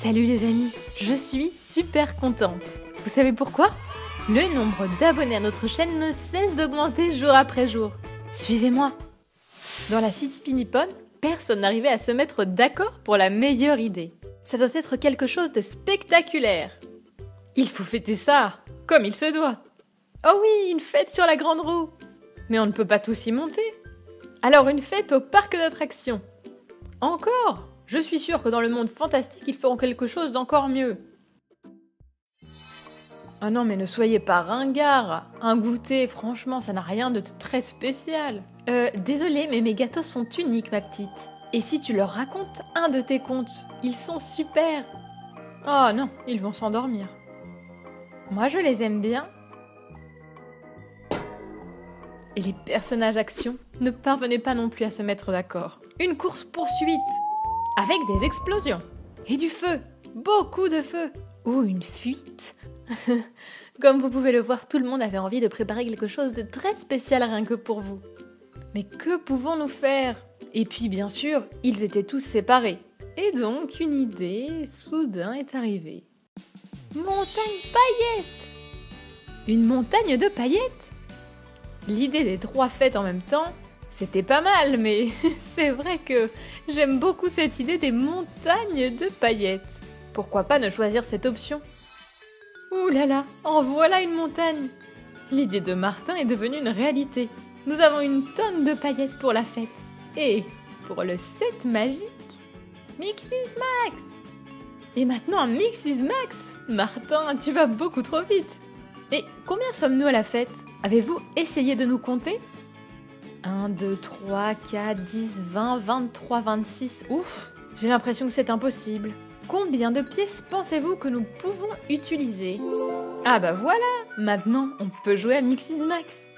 Salut les amis, je suis super contente. Vous savez pourquoi? Le nombre d'abonnés à notre chaîne ne cesse d'augmenter jour après jour. Suivez-moi. Dans la City Pinipon, personne n'arrivait à se mettre d'accord pour la meilleure idée. Ça doit être quelque chose de spectaculaire. Il faut fêter ça, comme il se doit. Oh oui, une fête sur la grande roue. Mais on ne peut pas tous y monter. Alors une fête au parc d'attractions. Encore? Je suis sûre que dans le monde fantastique, ils feront quelque chose d'encore mieux. Ah non, mais ne soyez pas ringard. Un goûter, franchement, ça n'a rien de très spécial. Désolée, mais mes gâteaux sont uniques, ma petite. Et si tu leur racontes un de tes contes, ils sont super. Oh non, ils vont s'endormir. Moi, je les aime bien. Et les personnages action ne parvenaient pas non plus à se mettre d'accord. Une course-poursuite avec des explosions et du feu, beaucoup de feu, ou une fuite. Comme vous pouvez le voir, tout le monde avait envie de préparer quelque chose de très spécial rien que pour vous. Mais que pouvons-nous faire? Et puis bien sûr, ils étaient tous séparés. Et donc une idée soudain est arrivée. Montagne paillettes! Une montagne de paillettes? L'idée des 3 fêtes en même temps, c'était pas mal, mais c'est vrai que j'aime beaucoup cette idée des montagnes de paillettes. Pourquoi pas ne choisir cette option? Ouh là là, en voilà une montagne! L'idée de Martin est devenue une réalité. Nous avons une tonne de paillettes pour la fête. Et pour le set magique, Mix is Max! Et maintenant un Mix is Max! Martin, tu vas beaucoup trop vite! Et combien sommes-nous à la fête? Avez-vous essayé de nous compter? 1, 2, 3, 4, 10, 20, 23, 26... Ouf! J'ai l'impression que c'est impossible. Combien de pièces pensez-vous que nous pouvons utiliser? Ah bah voilà! Maintenant, on peut jouer à Mix is Max.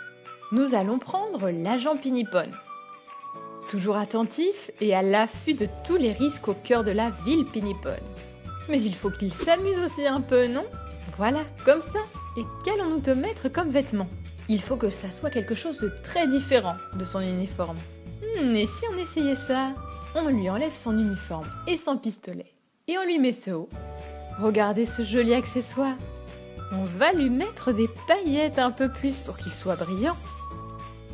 Nous allons prendre l'agent Pinipon. Toujours attentif et à l'affût de tous les risques au cœur de la ville Pinipon. Mais il faut qu'il s'amuse aussi un peu, non? Voilà, comme ça. Et qu'allons-nous te mettre comme vêtements? Il faut que ça soit quelque chose de très différent de son uniforme. Et si on essayait ça? On lui enlève son uniforme et son pistolet. Et on lui met ce haut. Regardez ce joli accessoire. On va lui mettre des paillettes un peu plus pour qu'il soit brillant.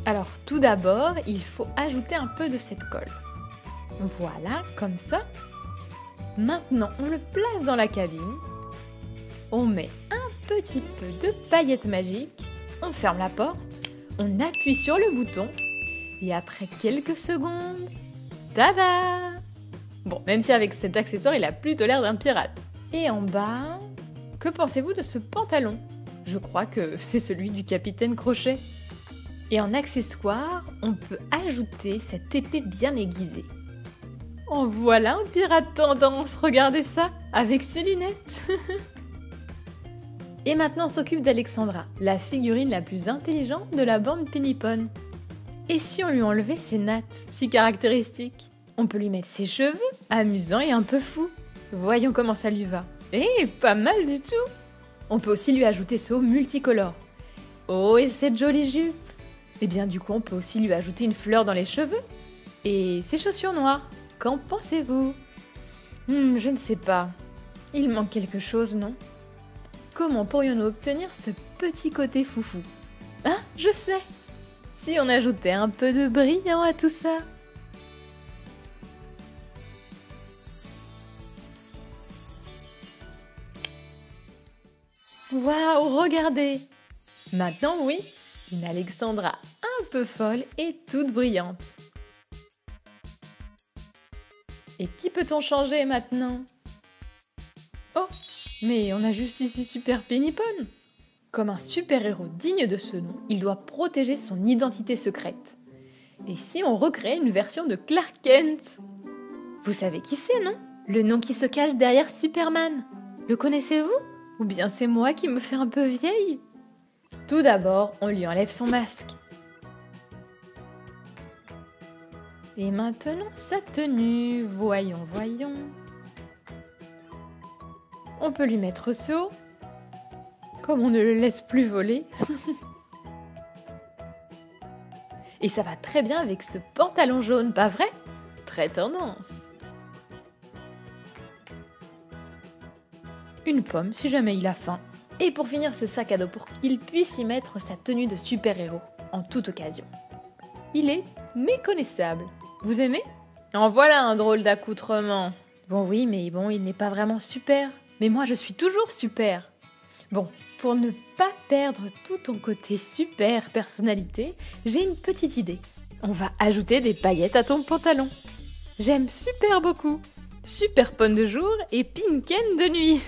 Alors tout d'abord, il faut ajouter un peu de cette colle. Voilà, comme ça. Maintenant, on le place dans la cabine. On met un petit peu de paillettes magiques. On ferme la porte. On appuie sur le bouton. Et après quelques secondes, tada! Bon, même si avec cet accessoire, il a plutôt l'air d'un pirate. Et en bas, que pensez-vous de ce pantalon? Je crois que c'est celui du capitaine Crochet. Et en accessoire, on peut ajouter cette épée bien aiguisée. En voilà un pirate tendance, regardez ça, avec ses lunettes. Et maintenant on s'occupe d'Alexandra, la figurine la plus intelligente de la bande Pinipon. Et si on lui enlevait ses nattes, si caractéristiques? On peut lui mettre ses cheveux, amusants et un peu fous. Voyons comment ça lui va. Eh, pas mal du tout! On peut aussi lui ajouter ce haut multicolore. Oh, et cette jolie jupe! Et bien du coup, on peut aussi lui ajouter une fleur dans les cheveux. Et ses chaussures noires. Qu'en pensez-vous? Je ne sais pas. Il manque quelque chose, non? Comment pourrions-nous obtenir ce petit côté foufou? Ah, je sais! Si on ajoutait un peu de brillant à tout ça. Waouh, regardez! Maintenant, oui, une Alexandra un peu folle et toute brillante. Et qui peut-on changer maintenant? Oh, mais on a juste ici Super Pinipon. Comme un super-héros digne de ce nom, il doit protéger son identité secrète. Et si on recrée une version de Clark Kent? Vous savez qui c'est, non? Le nom qui se cache derrière Superman. Le connaissez-vous? Ou bien c'est moi qui me fais un peu vieille? Tout d'abord, on lui enlève son masque. Et maintenant, sa tenue. Voyons, voyons. On peut lui mettre ce haut. Comme on ne le laisse plus voler. Et ça va très bien avec ce pantalon jaune, pas vrai? Très tendance. une pomme si jamais il a faim. Et pour finir ce sac à dos pour qu'il puisse y mettre sa tenue de super-héros en toute occasion. Il est méconnaissable. Vous aimez? En voilà un drôle d'accoutrement. Bon oui, mais bon, il n'est pas vraiment super. Mais moi, je suis toujours super. Bon, pour ne pas perdre tout ton côté super personnalité, j'ai une petite idée. On va ajouter des paillettes à ton pantalon. J'aime super beaucoup. Super Pon de jour et Pinken de nuit.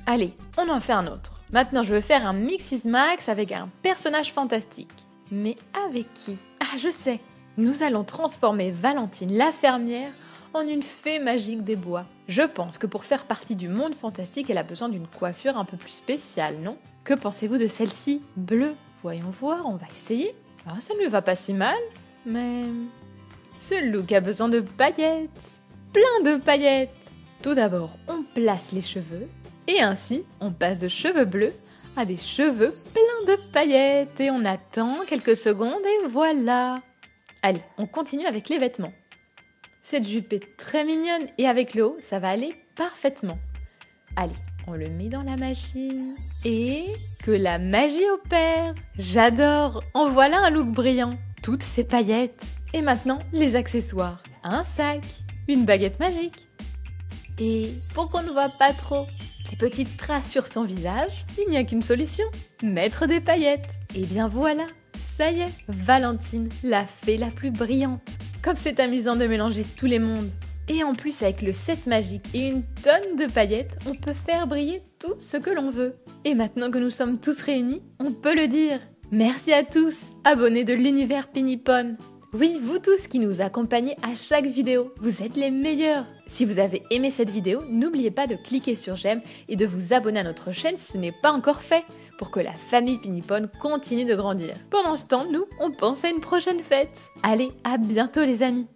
Allez, on en fait un autre. Maintenant, je veux faire un Mixis Max avec un personnage fantastique. Mais avec qui? Ah, je sais. Nous allons transformer Valentine la fermière en une fée magique des bois. Je pense que pour faire partie du monde fantastique, elle a besoin d'une coiffure un peu plus spéciale, non? Que pensez-vous de celle-ci? Bleue? Voyons voir, on va essayer. Ah, ça ne lui va pas si mal, mais... ce look a besoin de paillettes. Plein de paillettes. Tout d'abord, on place les cheveux. Et ainsi, on passe de cheveux bleus à des cheveux pleins de paillettes. Et on attend quelques secondes et voilà. Allez, on continue avec les vêtements. Cette jupe est très mignonne et avec le haut, ça va aller parfaitement. Allez, on le met dans la machine et que la magie opère. J'adore, en voilà un look brillant. Toutes ces paillettes. Et maintenant, les accessoires. Un sac, une baguette magique. Et pour qu'on ne voit pas trop les petites traces sur son visage, il n'y a qu'une solution, mettre des paillettes. Et bien voilà, ça y est, Valentine, la fée la plus brillante. Comme c'est amusant de mélanger tous les mondes. Et en plus, avec le set magique et une tonne de paillettes, on peut faire briller tout ce que l'on veut. Et maintenant que nous sommes tous réunis, on peut le dire. Merci à tous, abonnés de l'univers Pinipon. Oui, vous tous qui nous accompagnez à chaque vidéo, vous êtes les meilleurs. Si vous avez aimé cette vidéo, n'oubliez pas de cliquer sur j'aime et de vous abonner à notre chaîne si ce n'est pas encore fait, pour que la famille Pinipon continue de grandir. Pendant ce temps, nous, on pense à une prochaine fête. Allez, à bientôt les amis.